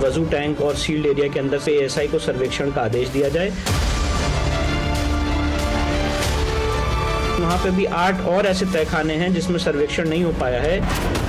वजू टैंक और sealed area के अंदर से एएसआई को सर्वेक्षण का आदेश दिया जाए। वहाँ पे भी 8 और ऐसे तहखाने हैं जिसमें सर्वेक्षण नहीं हो पाया है।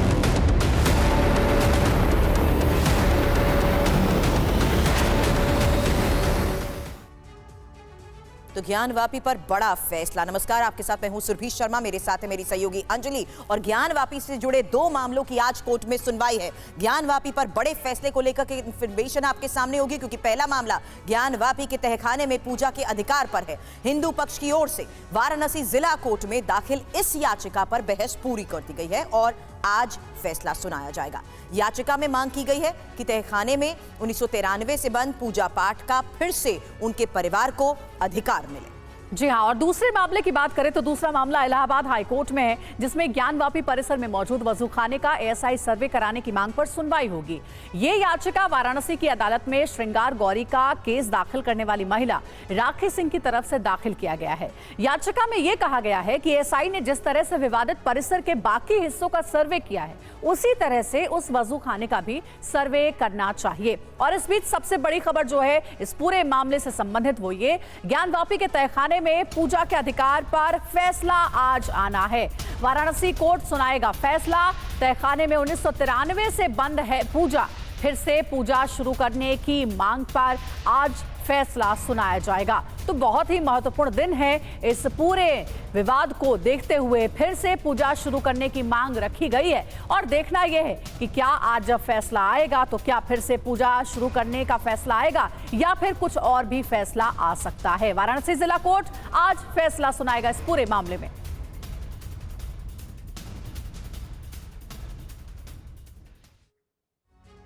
तो ज्ञानवापी पर बड़ा फैसला। नमस्कार, आपके साथ मैं हूं सुरभि शर्मा, मेरे साथ है मेरी सहयोगी अंजलि। और ज्ञानवापी से जुड़े 2 मामलों की आज कोर्ट में सुनवाई है। ज्ञानवापी पर बड़े फैसले को लेकर के इंफॉर्मेशन आपके सामने होगी, क्योंकि पहला मामला ज्ञानवापी के तहखाने में पूजा के अधिकार पर है। हिंदू पक्ष की ओर से वाराणसी जिला कोर्ट में दाखिल इस याचिका पर बहस पूरी कर दी गई है और आज फैसला सुनाया जाएगा। याचिका में मांग की गई है कि तहखाने में 1993 से बंद पूजा पाठ का फिर से उनके परिवार को अधिकार मिले। जी हां, और दूसरे मामले की बात करें तो दूसरा मामला इलाहाबाद हाईकोर्ट में है, जिसमें ज्ञानवापी परिसर में मौजूद वजूखाने का एएसआई सर्वे कराने की मांग पर सुनवाई होगी। ये याचिका वाराणसी की अदालत में श्रृंगार गौरी का केस दाखिल करने वाली महिला राखी सिंह की तरफ से दाखिल किया गया है। याचिका में यह कहा गया है कि एएसआई ने जिस तरह से विवादित परिसर के बाकी हिस्सों का सर्वे किया है, उसी तरह से उस वजूखाने का भी सर्वे करना चाहिए। और इस बीच सबसे बड़ी खबर जो है इस पूरे मामले से संबंधित वो ये, ज्ञानवापी के तहखाने में पूजा के अधिकार पर फैसला आज आना है। वाराणसी कोर्ट सुनाएगा फैसला। तहखाने में 1993 से बंद है पूजा, फिर से पूजा शुरू करने की मांग पर आज फैसला सुनाया जाएगा। तो बहुत ही महत्वपूर्ण दिन है। इस पूरे विवाद को देखते हुए फिर से पूजा शुरू करने की मांग रखी गई है और देखना यह है कि क्या आज जब फैसला आएगा तो क्या फिर से पूजा शुरू करने का फैसला आएगा या फिर कुछ और भी फैसला आ सकता है। वाराणसी जिला कोर्ट आज फैसला सुनाएगा इस पूरे मामले में।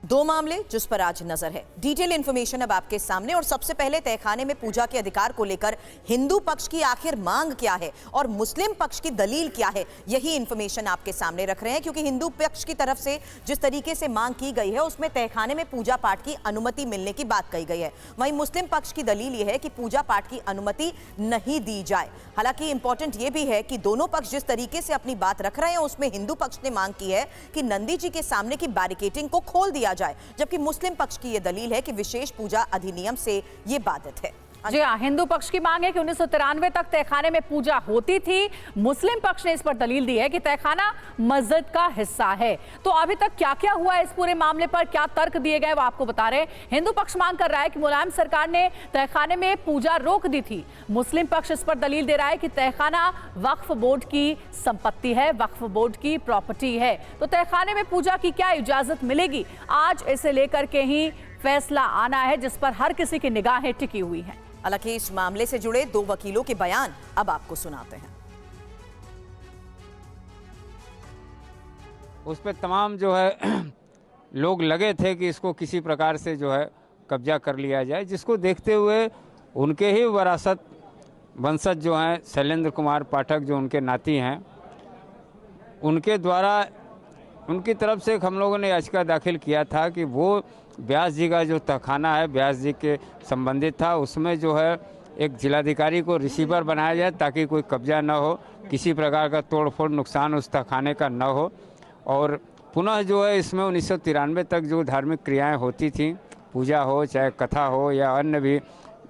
दो मामले जिस पर आज नजर है। डिटेल इंफॉर्मेशन अब आपके सामने। और सबसे पहले तहखाने में पूजा के अधिकार को लेकर हिंदू पक्ष की आखिर मांग क्या है और मुस्लिम पक्ष की दलील क्या है, यही इंफॉर्मेशन आपके सामने रख रहे हैं। क्योंकि हिंदू पक्ष की तरफ से जिस तरीके से मांग की गई है उसमें तहखाने में पूजा पाठ की अनुमति मिलने की बात कही गई है। वहीं मुस्लिम पक्ष की दलील यह है कि पूजा पाठ की अनुमति नहीं दी जाए। हालांकि इंपॉर्टेंट यह भी है कि दोनों पक्ष जिस तरीके से अपनी बात रख रहे हैं उसमें हिंदू पक्ष ने मांग की है कि नंदी जी के सामने की बैरिकेडिंग को खोल दिया जाए, जबकि मुस्लिम पक्ष की यह दलील है कि विशेष पूजा अधिनियम से यह बाधित है। जी हाँ, हिंदू पक्ष की मांग है कि 1993 तक तहखाने में पूजा होती थी। मुस्लिम पक्ष ने इस पर दलील दी है कि तहखाना मस्जिद का हिस्सा है। तो अभी तक क्या क्या हुआ इस पूरे मामले पर, क्या तर्क दिए गए वो आपको बता रहे हैं। हिंदू पक्ष मांग कर रहा है कि मुलायम सरकार ने तहखाने में पूजा रोक दी थी। मुस्लिम पक्ष इस पर दलील दे रहा है कि तहखाना वक्फ बोर्ड की संपत्ति है, वक्फ बोर्ड की प्रॉपर्टी है। तो तहखाने में पूजा की क्या इजाजत मिलेगी, आज इसे लेकर के ही फैसला आना है, जिस पर हर किसी की निगाहें टिकी हुई हैं। हालांकि इस मामले से जुड़े 2 वकीलों के बयान अब आपको सुनाते हैं। उस पर तमाम जो है लोग लगे थे कि इसको किसी प्रकार से जो है कब्जा कर लिया जाए, जिसको देखते हुए उनके ही विरासत वंशज जो हैं शैलेंद्र कुमार पाठक, जो उनके नाती हैं, उनके द्वारा उनकी तरफ से हम लोगों ने याचिका दाखिल किया था कि वो व्यास जी का जो तहखाना है व्यास जी के संबंधित था, उसमें जो है एक जिलाधिकारी को रिसीवर बनाया जाए ताकि कोई कब्जा न हो, किसी प्रकार का तोड़फोड़ नुकसान उस तहखाने का न हो। और पुनः जो है इसमें 1993 तक जो धार्मिक क्रियाएं होती थीं, पूजा हो चाहे कथा हो या अन्य भी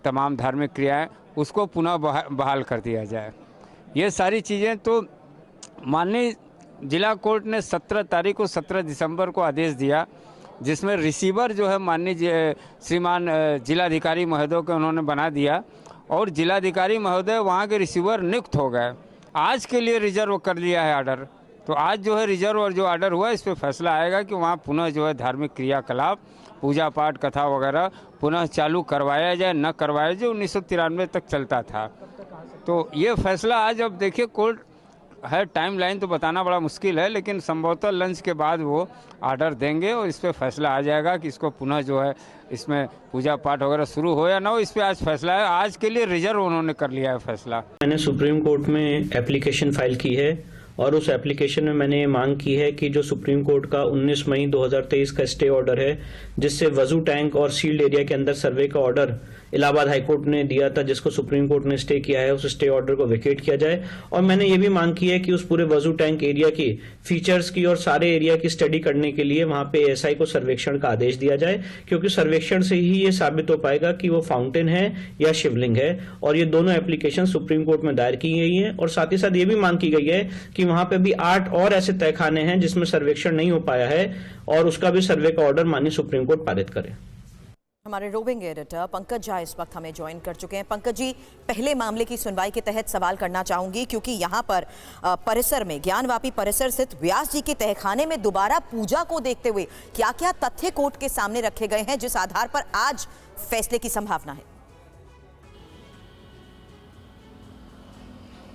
तमाम धार्मिक क्रियाएं, उसको पुनः बहाल कर दिया जाए। ये सारी चीज़ें तो माननीय जिला कोर्ट ने 17 दिसंबर को आदेश दिया, जिसमें रिसीवर जो है माननीय श्रीमान जिलाधिकारी महोदय को उन्होंने बना दिया और जिलाधिकारी महोदय वहाँ के रिसीवर नियुक्त हो गए। आज के लिए रिजर्व कर लिया है ऑर्डर। तो आज जो है रिजर्व और जो ऑर्डर हुआ इस पर फैसला आएगा कि वहाँ पुनः जो है धार्मिक क्रियाकलाप, पूजा पाठ, कथा वगैरह पुनः चालू करवाया जाए, न करवाया जाए। 1993 तक चलता था। तो ये फैसला आज, अब देखिए कोर्ट है, टाइमलाइन तो बताना बड़ा मुश्किल है, लेकिन संभवतः लंच के बाद वो ऑर्डर देंगे और इस पर फैसला आ जाएगा कि इसको पुनः जो है इसमें पूजा पाठ वगैरह शुरू हो या ना हो। इस पर आज फैसला है। आज के लिए रिजर्व उन्होंने कर लिया है फैसला। मैंने सुप्रीम कोर्ट में एप्लीकेशन फाइल की है और उस एप्लीकेशन में मैंने ये मांग की है कि जो सुप्रीम कोर्ट का 19 मई 2023 का स्टे ऑर्डर है, जिससे वजू टैंक और सील्ड एरिया के अंदर सर्वे का ऑर्डर इलाहाबाद हाईकोर्ट ने दिया था, जिसको सुप्रीम कोर्ट ने स्टे किया है, उस स्टे ऑर्डर को वेकेट किया जाए। और मैंने ये भी मांग की है कि उस पूरे वजू टैंक एरिया की फीचर्स की और सारे एरिया की स्टडी करने के लिए वहां पे एएसआई को सर्वेक्षण का आदेश दिया जाए, क्योंकि सर्वेक्षण से ही ये साबित हो पाएगा कि वो फाउंटेन है या शिवलिंग है। और ये दोनों एप्लीकेशन सुप्रीम कोर्ट में दायर की गई है। और साथ ही साथ ये भी मांग की गई है कि वहां पे भी 8 और ऐसे तहखाने हैं जिसमें सर्वेक्षण नहीं हो पाया है, और उसका भी सर्वे का ऑर्डर माननीय सुप्रीम कोर्ट पारित करे। हमारे रोविंग एडिटर पंकज झा इस वक्त हमें ज्वाइन कर चुके हैं। पंकज जी, पहले मामले की सुनवाई के तहत सवाल करना चाहूंगी, क्योंकि यहाँ पर परिसर में ज्ञानवापी परिसर स्थित व्यास जी के तहखाने में दोबारा पूजा को देखते हुए क्या क्या तथ्य कोर्ट के सामने रखे गए हैं, जिस आधार पर आज फैसले की संभावना है?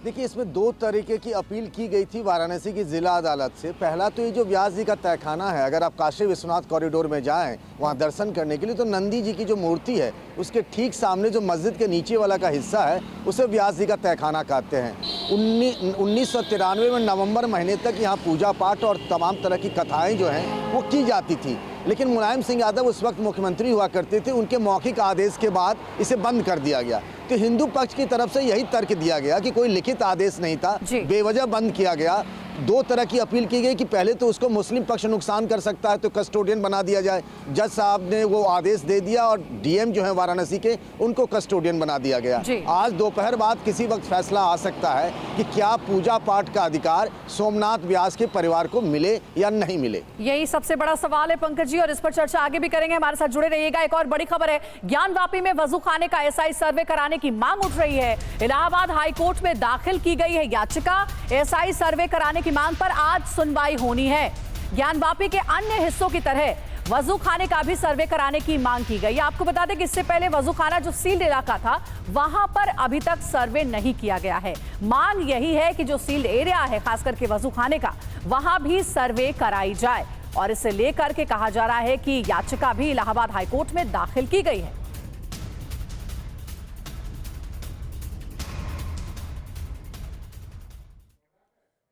देखिए, इसमें दो तरीके की अपील की गई थी वाराणसी की जिला अदालत से। पहला तो ये जो व्यास जी का तहखाना है, अगर आप काशी विश्वनाथ कॉरिडोर में जाएं वहाँ दर्शन करने के लिए, तो नंदी जी की जो मूर्ति है उसके ठीक सामने जो मस्जिद के नीचे वाला का हिस्सा है उसे व्यास जी का तहखाना कहते हैं। 1993 में नवंबर महीने तक यहाँ पूजा पाठ और तमाम तरह की कथाएँ जो हैं वो की जाती थी, लेकिन मुलायम सिंह यादव उस वक्त मुख्यमंत्री हुआ करते थे। उनके मौखिक आदेश के बाद इसे बंद कर दिया गया। तो हिंदू पक्ष की तरफ से यही तर्क दिया गया कि कोई लिखित आदेश नहीं था, बेवजह बंद किया गया। दो तरह की अपील की गई कि पहले तो उसको मुस्लिम पक्ष नुकसान कर सकता है तो कस्टोडियन बना दिया जाए। जज साहब ने वो आदेश दे दिया और डीएम जो है वाराणसी के, उनको कस्टोडियन बना दिया गया। आज दोपहर बाद किसी वक्त फैसला आ सकता है कि क्या पूजा पाठ का अधिकार सोमनाथ व्यास के परिवार को मिले या नहीं मिले। यही सबसे बड़ा सवाल है पंकज जी, और इस पर चर्चा आगे भी करेंगे। हमारे साथ जुड़े रहिएगा। एक और बड़ी खबर है, ज्ञानवापी में वजू खाने का एएसआई सर्वे कराने की मांग उठ रही है। इलाहाबाद हाईकोर्ट में दाखिल की गई है याचिका। एएसआई सर्वे कराने की मांग पर आज सुनवाई होनी है। ज्ञानवापी के अन्य हिस्सों की तरह वजू खाने का भी सर्वे कराने की मांग की गई। आपको बता दें कि इससे पहले वजू खाना जो सील्ड इलाका था वहां पर अभी तक सर्वे नहीं किया गया है। मांग यही है कि जो सील्ड एरिया है, खास करके वजू खाने का, वहां भी सर्वे कराई जाए। और इसे लेकर के कहा जा रहा है कि याचिका भी इलाहाबाद हाईकोर्ट में दाखिल की गई है।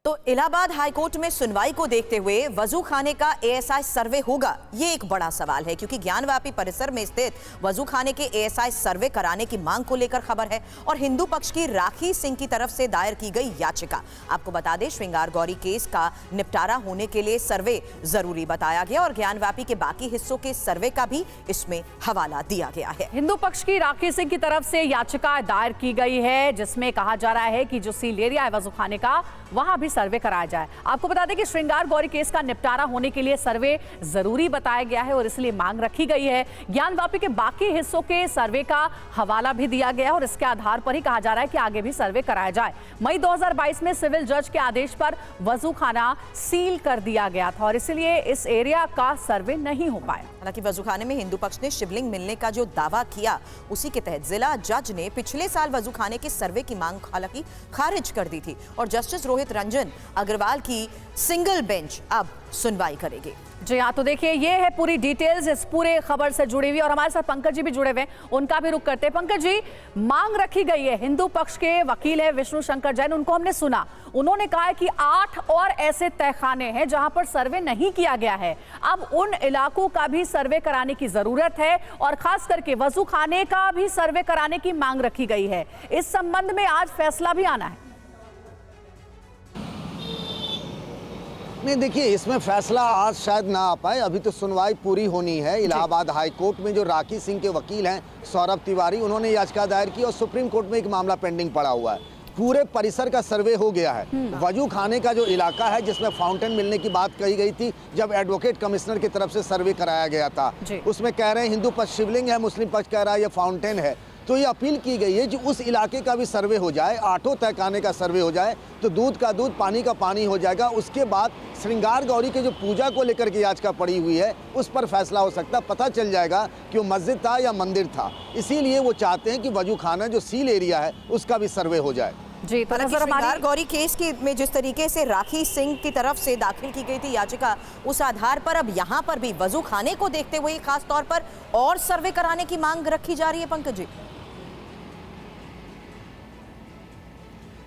तो इलाहाबाद हाईकोर्ट में सुनवाई को देखते हुए वजू खाने का एएसआई सर्वे होगा, ये एक बड़ा सवाल है, क्योंकि ज्ञानवापी परिसर में स्थित वजू खाने के एएसआई सर्वे कराने की मांग को लेकर खबर है और हिंदू पक्ष की राखी सिंह की तरफ से दायर की गई याचिका। आपको बता दें, श्रृंगार गौरी केस का निपटारा होने के लिए सर्वे जरूरी बताया गया और ज्ञानवापी के बाकी हिस्सों के सर्वे का भी इसमें हवाला दिया गया है। हिंदू पक्ष की राखी सिंह की तरफ से याचिका दायर की गई है, जिसमें कहा जा रहा है कि जो सील एरिया है वजू खाने का, वहां भी सर्वे कराया जाए। आपको बता दें कि श्रृंगार गौरी केस का निपटारा होने के लिए सर्वे जरूरी बताया गया है और इसलिए मांग रखी गई है। ज्ञानवापी के बाकी हिस्सों के सर्वे का हवाला भी दिया गया है और इसके आधार पर ही कहा जा रहा है कि आगे भी सर्वे कराया जाए। मई 2022 में सिविल जज के आदेश पर वजू खाना सील कर दिया गया था और इसलिए इस एरिया का सर्वे नहीं हो पाया। हालांकि वजू खाने में हिंदू पक्ष ने शिवलिंग मिलने का जो दावा किया, उसी के तहत जिला जज ने पिछले साल वजू खाने के सर्वे की मांग हालांकि खारिज कर दी थी और जस्टिस रोहित रंजन अग्रवाल की सिंगल बेंच अब सुनवाई करेगी। जी हाँ, तो देखिए ये है पूरी डिटेल्स इस पूरे खबर से जुड़ी हुई और हमारे साथ पंकज जी भी जुड़े हुए हैं, उनका भी रुख करते हैं। पंकज जी, मांग रखी गई है, हिंदू पक्ष के वकील है विष्णु शंकर जैन, उनको हमने सुना, उन्होंने कहा है कि 8 और ऐसे तहखाने हैं जहां पर सर्वे नहीं किया गया है। अब उन इलाकों का भी सर्वे कराने की जरूरत है और खास करके वजू खाने का भी सर्वे कराने की मांग रखी गई है। इस संबंध में आज फैसला भी आना है। नहीं, देखिए, इसमें फैसला आज शायद ना आ पाए, अभी तो सुनवाई पूरी होनी है। इलाहाबाद हाई कोर्ट में जो राखी सिंह के वकील हैं सौरभ तिवारी, उन्होंने याचिका दायर की और सुप्रीम कोर्ट में एक मामला पेंडिंग पड़ा हुआ है। पूरे परिसर का सर्वे हो गया है। वजू खाने का जो इलाका है जिसमें फाउंटेन मिलने की बात कही गई थी, जब एडवोकेट कमिश्नर की तरफ से सर्वे कराया गया था, उसमें कह रहे हैं हिंदू पक्ष शिवलिंग है, मुस्लिम पक्ष कह रहा है ये फाउंटेन है। तो ये अपील की गई है कि उस इलाके का भी सर्वे हो जाए, 8 तहखाने का सर्वे हो जाए, तो दूध का दूध पानी का पानी हो जाएगा। उसके बाद श्रृंगार गौरी के जो पूजा को लेकर के याचिका पड़ी हुई है उस पर फैसला हो सकता, पता चल जाएगा कि वो मस्जिद था या मंदिर था। इसीलिए वो चाहते हैं कि वजू खाना जो सील एरिया है उसका भी सर्वे हो जाए। जी, तो श्रृंगार गौरी केस की में जिस तरीके से राखी सिंह की तरफ से दाखिल की गई थी याचिका, उस आधार पर अब यहाँ पर भी वजू खाने को देखते हुए खास तौर पर और सर्वे कराने की मांग रखी जा रही है। पंकज जी,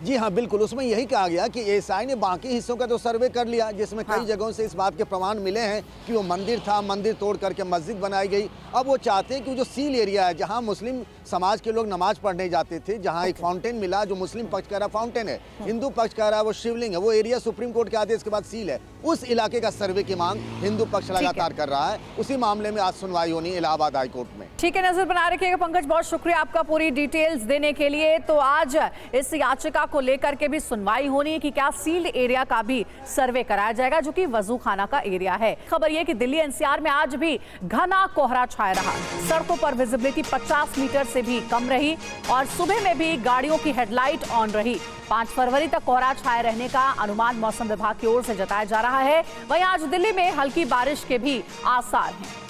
जी हाँ, बिल्कुल। उसमें यही कहा गया कि एएसआई ने बाकी हिस्सों का तो सर्वे कर लिया, जिसमें कई जगहों से इस बात के प्रमाण मिले हैं कि वो मंदिर था, मंदिर तोड़ करके मस्जिद बनाई गई। अब वो चाहते हैं कि जो सील एरिया है, जहाँ मुस्लिम समाज के लोग नमाज पढ़ने जाते थे, जहाँ एक फाउंटेन मिला, जो मुस्लिम पक्ष कह रहा फाउंटेन है, हिंदू पक्ष कह रहा वो शिवलिंग है, वो एरिया सुप्रीम कोर्ट के आदेश के बाद सील है, उस इलाके का सर्वे की मांग हिंदू पक्ष लगातार कर रहा है। उसी मामले में आज सुनवाई होनी इलाहाबाद हाईकोर्ट में। ठीक है, नजर बना रखिएगा पंकज, बहुत शुक्रिया आपका पूरी डिटेल्स देने के लिए। तो आज इस याचिका को लेकर के भी सुनवाई होनी है कि क्या सील्ड एरिया का भी सर्वे कराया जाएगा, जो कि वजू खाना का एरिया है। खबर यह कि दिल्ली एनसीआर में आज भी घना कोहरा छाया रहा, सड़कों पर विजिबिलिटी 50 मीटर से भी कम रही और सुबह में भी गाड़ियों की हेडलाइट ऑन रही। 5 फरवरी तक कोहरा छाए रहने का अनुमान मौसम विभाग की ओर से जताया जा रहा है। वहीं आज दिल्ली में हल्की बारिश के भी आसार हैं।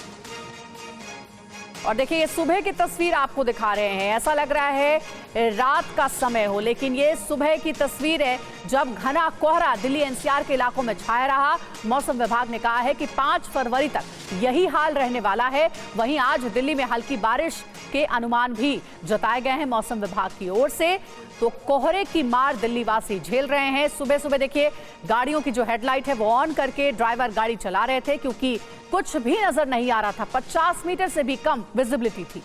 और देखिए, ये सुबह की तस्वीर आपको दिखा रहे हैं, ऐसा लग रहा है रात का समय हो, लेकिन ये सुबह की तस्वीर है जब घना कोहरा दिल्ली एनसीआर के इलाकों में छाया रहा। मौसम विभाग ने कहा है कि 5 फरवरी तक यही हाल रहने वाला है। वहीं आज दिल्ली में हल्की बारिश के अनुमान भी जताए गए हैं मौसम विभाग की ओर से। तो कोहरे की मार दिल्ली वासी झेल रहे हैं। सुबह सुबह देखिए, गाड़ियों की जो हेडलाइट है वो ऑन करके ड्राइवर गाड़ी चला रहे थे, क्योंकि कुछ भी नजर नहीं आ रहा था, 50 मीटर से भी कम विजिबिलिटी थी।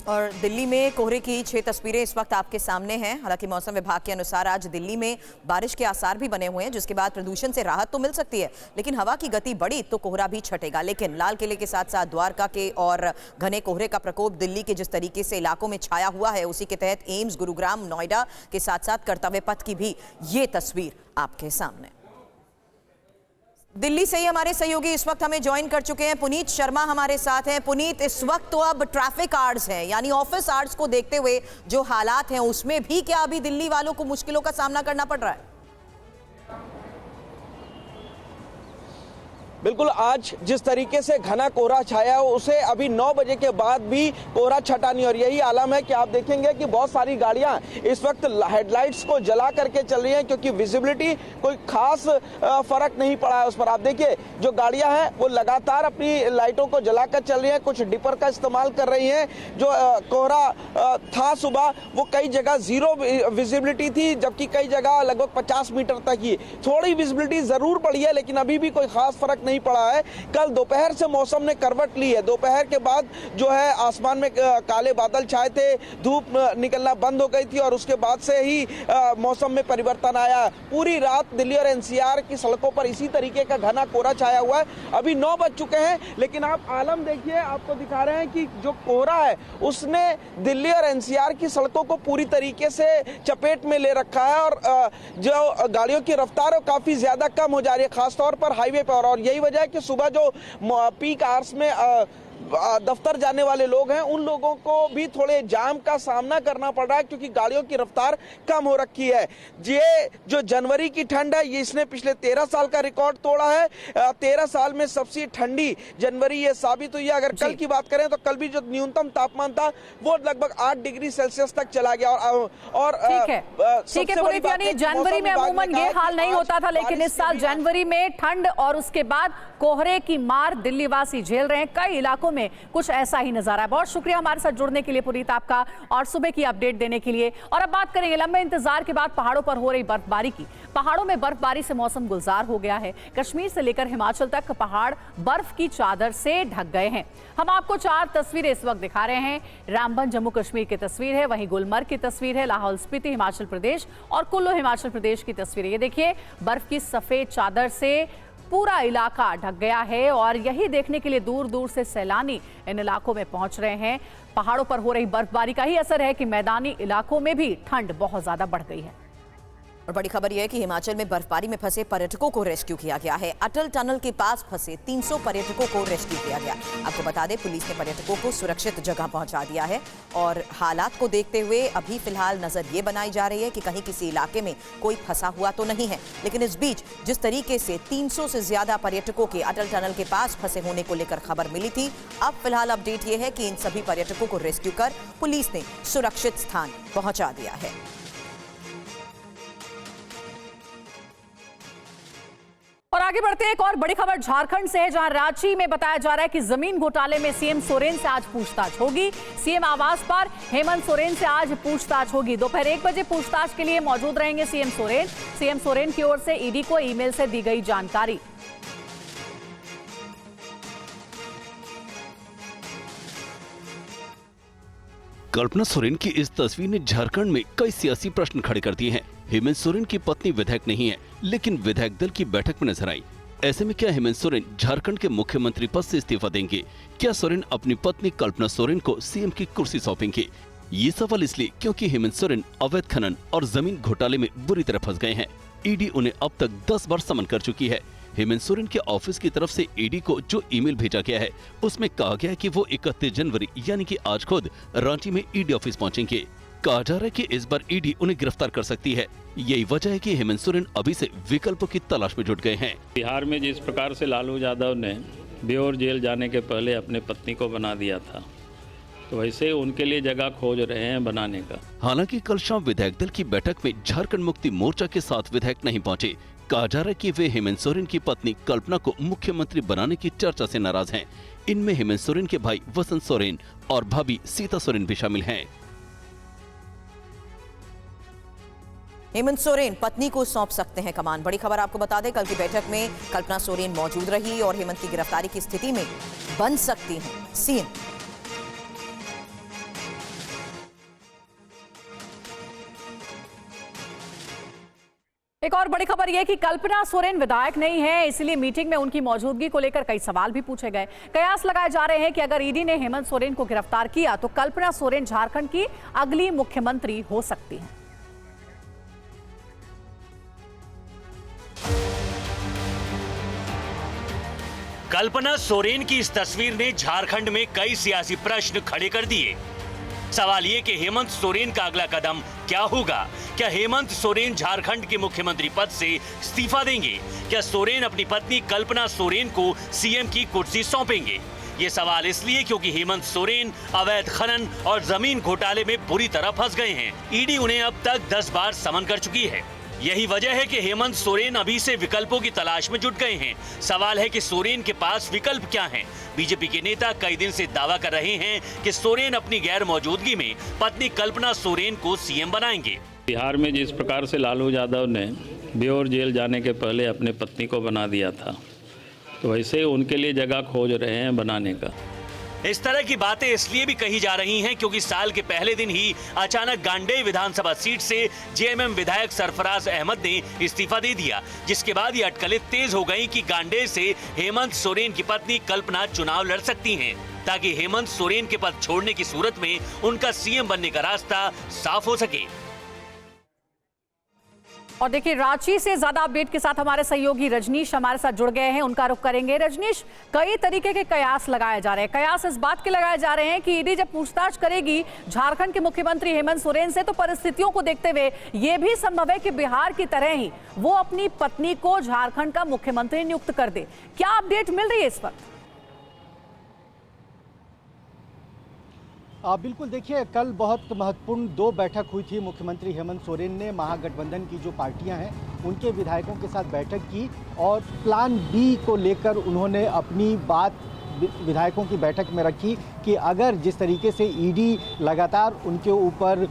और दिल्ली में कोहरे की 6 तस्वीरें इस वक्त आपके सामने हैं। हालांकि मौसम विभाग के अनुसार आज दिल्ली में बारिश के आसार भी बने हुए हैं, जिसके बाद प्रदूषण से राहत तो मिल सकती है, लेकिन हवा की गति बढ़ी तो कोहरा भी छटेगा। लेकिन लाल किले के साथ साथ द्वारका के और घने कोहरे का प्रकोप दिल्ली के जिस तरीके से इलाकों में छाया हुआ है, उसी के तहत एम्स, गुरुग्राम, नोएडा के साथ साथ कर्तव्य पथ की भी ये तस्वीर आपके सामने। दिल्ली से ही हमारे सहयोगी इस वक्त हमें ज्वाइन कर चुके हैं। पुनीत शर्मा हमारे साथ हैं। पुनीत, इस वक्त तो अब ट्रैफिक आवर्स है, यानी ऑफिस आवर्स को देखते हुए जो हालात हैं, उसमें भी क्या अभी दिल्ली वालों को मुश्किलों का सामना करना पड़ रहा है? बिल्कुल, आज जिस तरीके से घना कोहरा छाया है, उसे अभी 9 बजे के बाद भी कोहरा छटा नहीं। और यही आलम है कि आप देखेंगे कि बहुत सारी गाड़ियां इस वक्त हेडलाइट्स को जला करके चल रही हैं, क्योंकि विजिबिलिटी कोई खास फर्क नहीं पड़ा है उस पर। आप देखिए, जो गाड़ियां हैं वो लगातार अपनी लाइटों को जलाकर चल रही हैं, कुछ डिपर का इस्तेमाल कर रही हैं। जो कोहरा था सुबह, वो कई जगह 0 विजिबिलिटी थी, जबकि कई जगह लगभग 50 मीटर तक ही थोड़ी विजिबिलिटी जरूर पड़ी है, लेकिन अभी भी कोई खास फर्क नहीं पड़ा है। कल दोपहर से मौसम ने करवट ली है। दोपहर के बाद जो है आसमान में काले बादल छाए थे, धूप निकलना बंद हो गई थी और उसके बाद से ही मौसम में परिवर्तन आया। पूरी रात दिल्ली और एनसीआर की सड़कों पर इसी तरीके का घना कोहरा छाया हुआ है। अभी 9 बज चुके हैं, लेकिन आप आलम देखिए, आपको दिखा रहे हैं कि जो कोहरा है उसने दिल्ली और एनसीआर की सड़कों को पूरी तरीके से चपेट में ले रखा है और जो गाड़ियों की रफ्तार है काफी ज्यादा कम हो जा रही है, खासतौर पर हाईवे पर। और यही वजह है कि सुबह जो पीक आवर्स में दफ्तर जाने वाले लोग हैं, उन लोगों को भी थोड़े जाम का सामना करना पड़ रहा है, क्योंकि गाड़ियों की रफ्तार कम हो रखी है। ये जो जनवरी की ठंड है, ये इसने पिछले 13 साल का रिकॉर्ड तोड़ा है। 13 साल में सबसे ठंडी जनवरी ये साबित हुई है। अगर कल की बात करें तो कल भी जो न्यूनतम तापमान था वो लगभग 8 डिग्री सेल्सियस तक चला गया। और ठीक है पुनीत, यानी जनवरी में अमूमन ये हाल नहीं होता था, लेकिन इस साल जनवरी में ठंड और उसके बाद कोहरे की मार दिल्ली वासी झेल रहे हैं। कई इलाकों में कुछ ऐसा ही नजारा है। बहुत शुक्रिया हमारे साथ जुड़ने के लिए पुनीत आपका, और सुबह की अपडेट देने के लिए। और अब बात करेंगे लंबे इंतजार के बाद पहाड़ों पर हो रही बर्फबारी की। पहाड़ों में बर्फबारी से मौसम गुलजार हो गया है। कश्मीर से लेकर हिमाचल तक पहाड़ बर्फ की चादर से ढक गए हैं। हम आपको 4 तस्वीरें इस वक्त दिखा रहे हैं। रामबन जम्मू कश्मीर की तस्वीर है, वहीं गुलमर्ग की तस्वीर है, लाहौल स्पीति हिमाचल प्रदेश और कुल्लू हिमाचल प्रदेश की तस्वीर है। ये देखिए, बर्फ की सफेद चादर से पूरा इलाका ढक गया है और यही देखने के लिए दूर दूर से सैलानी इन इलाकों में पहुंच रहे हैं। पहाड़ों पर हो रही बर्फबारी का ही असर है कि मैदानी इलाकों में भी ठंड बहुत ज्यादा बढ़ गई है। और बड़ी खबर यह है कि हिमाचल में बर्फबारी में फंसे पर्यटकों को रेस्क्यू किया गया है। अटल टनल के पास फंसे 300 पर्यटकों को रेस्क्यू किया गया। आपको बता दें, पुलिस ने पर्यटकों को सुरक्षित जगह पहुंचा दिया है और हालात को देखते हुए अभी फिलहाल नजर ये बनाई जा रही है कि कहीं किसी इलाके में कोई फंसा हुआ तो नहीं है। लेकिन इस बीच जिस तरीके से 300 से ज्यादा पर्यटकों के अटल टनल के पास फंसे होने को लेकर खबर मिली थी, अब फिलहाल अपडेट ये है कि इन सभी पर्यटकों को रेस्क्यू कर पुलिस ने सुरक्षित स्थान पहुंचा दिया है। और आगे बढ़ते हैं, एक और बड़ी खबर झारखंड से है, जहां रांची में बताया जा रहा है कि जमीन घोटाले में सीएम सोरेन से आज पूछताछ होगी। सीएम आवास पर हेमंत सोरेन से आज पूछताछ होगी। दोपहर 1 बजे पूछताछ के लिए मौजूद रहेंगे सीएम सोरेन। सीएम सोरेन की ओर से ईडी को ईमेल से दी गई जानकारी। कल्पना सोरेन की इस तस्वीर ने झारखंड में कई सियासी प्रश्न खड़े कर दिए हैं। हेमंत सोरेन की पत्नी विधायक नहीं है, लेकिन विधायक दल की बैठक में नजर आई। ऐसे में क्या हेमंत सोरेन झारखंड के मुख्यमंत्री पद से इस्तीफा देंगे? क्या सोरेन अपनी पत्नी कल्पना सोरेन को सीएम की कुर्सी सौंपेंगे? ये सवाल इसलिए क्योंकि हेमंत सोरेन अवैध खनन और जमीन घोटाले में बुरी तरह फंस गए हैं। ईडी उन्हें अब तक 10 बार समन कर चुकी है। हेमंत सोरेन के ऑफिस की तरफ से ईडी को जो ईमेल भेजा गया है, उसमें कहा गया है कि वो 31 जनवरी यानी कि आज खुद रांची में ईडी ऑफिस पहुंचेंगे। कहा जा रहा है कि इस बार ईडी उन्हें गिरफ्तार कर सकती है। यही वजह है कि हेमंत सोरेन अभी से विकल्पों की तलाश में जुट गए हैं। बिहार में जिस प्रकार से लालू यादव ने बेओर जेल जाने के पहले अपने पत्नी को बना दिया था, तो वैसे उनके लिए जगह खोज रहे हैं बनाने का। हालांकि कल शाम विधायक दल की बैठक में झारखंड मुक्ति मोर्चा के 7 विधायक नहीं पहुंचे। कहा जा रहा है कि वे हेमंत सोरेन की पत्नी कल्पना को मुख्यमंत्री बनाने की चर्चा से नाराज हैं। इनमें हेमंत सोरेन के भाई वसंत सोरेन और भाभी सीता सोरेन भी शामिल हैं। हेमंत सोरेन पत्नी को सौंप सकते हैं कमान। बड़ी खबर आपको बता दें, कल की बैठक में कल्पना सोरेन मौजूद रही और हेमंत की गिरफ्तारी की स्थिति में बन सकती हैं सीएम। एक और बड़ी खबर यह कि कल्पना सोरेन विधायक नहीं है, इसलिए मीटिंग में उनकी मौजूदगी को लेकर कई सवाल भी पूछे गए। कयास लगाए जा रहे हैं कि अगर ईडी ने हेमंत सोरेन को गिरफ्तार किया तो कल्पना सोरेन झारखंड की अगली मुख्यमंत्री हो सकती हैं। कल्पना सोरेन की इस तस्वीर ने झारखंड में कई सियासी प्रश्न खड़े कर दिए। सवाल ये कि हेमंत सोरेन का अगला कदम क्या होगा? क्या हेमंत सोरेन झारखंड के मुख्यमंत्री पद से इस्तीफा देंगे? क्या सोरेन अपनी पत्नी कल्पना सोरेन को सीएम की कुर्सी सौंपेंगे? ये सवाल इसलिए क्योंकि हेमंत सोरेन अवैध खनन और जमीन घोटाले में बुरी तरह फंस गए हैं। ईडी उन्हें अब तक 10 बार समन कर चुकी है। यही वजह है कि हेमंत सोरेन अभी से विकल्पों की तलाश में जुट गए हैं। सवाल है कि सोरेन के पास विकल्प क्या हैं? बीजेपी के नेता कई दिन से दावा कर रहे हैं कि सोरेन अपनी गैर मौजूदगी में पत्नी कल्पना सोरेन को सीएम बनाएंगे। बिहार में जिस प्रकार से लालू यादव ने बेओर जेल जाने के पहले अपने पत्नी को बना दिया था, तो वैसे उनके लिए जगह खोज रहे हैं बनाने का। इस तरह की बातें इसलिए भी कही जा रही हैं क्योंकि साल के पहले दिन ही अचानक गांडेय विधानसभा सीट से जेएमएम विधायक सरफराज अहमद ने इस्तीफा दे दिया, जिसके बाद ये अटकलें तेज हो गई कि गांडेय से हेमंत सोरेन की पत्नी कल्पना चुनाव लड़ सकती हैं, ताकि हेमंत सोरेन के पद छोड़ने की सूरत में उनका सीएम बनने का रास्ता साफ हो सके। और देखिए, रांची से ज्यादा अपडेट के साथ हमारे सहयोगी रजनीश हमारे साथ जुड़ गए हैं, उनका रुख करेंगे। रजनीश, कई तरीके के कयास लगाए जा रहे हैं। कयास इस बात के लगाए जा रहे हैं कि ईडी जब पूछताछ करेगी झारखंड के मुख्यमंत्री हेमंत सोरेन से, तो परिस्थितियों को देखते हुए यह भी संभव है कि बिहार की तरह ही वो अपनी पत्नी को झारखंड का मुख्यमंत्री नियुक्त कर दे। क्या अपडेट मिल रही है इस वक्त? बिल्कुल, देखिए, कल बहुत महत्वपूर्ण 2 बैठक हुई थी। मुख्यमंत्री हेमंत सोरेन ने महागठबंधन की जो पार्टियां हैं उनके विधायकों के साथ बैठक की और प्लान बी को लेकर उन्होंने अपनी बात विधायकों की बैठक में रखी कि अगर जिस तरीके से ईडी लगातार उनके ऊपर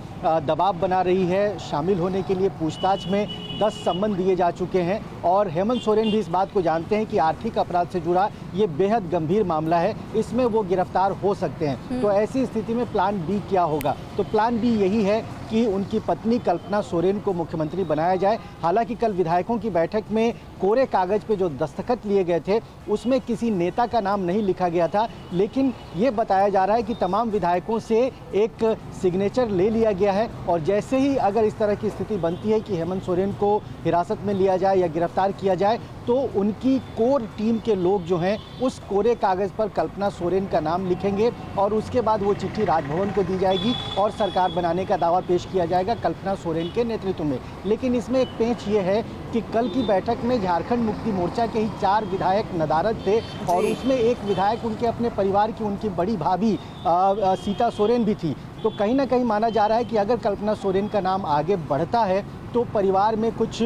दबाव बना रही है, शामिल होने के लिए पूछताछ में 10 सम्मन दिए जा चुके हैं और हेमंत सोरेन भी इस बात को जानते हैं कि आर्थिक अपराध से जुड़ा ये बेहद गंभीर मामला है, इसमें वो गिरफ्तार हो सकते हैं। तो ऐसी स्थिति में प्लान बी क्या होगा? तो प्लान बी यही है कि उनकी पत्नी कल्पना सोरेन को मुख्यमंत्री बनाया जाए। हालांकि कल विधायकों की बैठक में कोरे कागज पे जो दस्तखत लिए गए थे उसमें किसी नेता का नाम नहीं लिखा गया था, लेकिन ये बताया जा रहा है कि तमाम विधायकों से एक सिग्नेचर ले लिया गया है और जैसे ही अगर इस तरह की स्थिति बनती है कि हेमंत सोरेन को हिरासत में लिया जाए या गिरफ्तार किया जाए, तो उनकी कोर टीम के लोग जो हैं उस कोरे कागज पर कल्पना सोरेन का नाम लिखेंगे और उसके बाद वो चिट्ठी राजभवन को दी जाएगी और सरकार बनाने का दावा पेश किया जाएगा कल्पना सोरेन के नेतृत्व में। लेकिन इसमें एक पेंच ये है कि कल की बैठक में झारखंड मुक्ति मोर्चा के ही 4 विधायक नदारद थे और उसमें एक विधायक उनके अपने परिवार की उनकी बड़ी भाभी सीता सोरेन भी थी। तो कहीं ना कहीं माना जा रहा है कि अगर कल्पना सोरेन का नाम आगे बढ़ता है तो परिवार में कुछ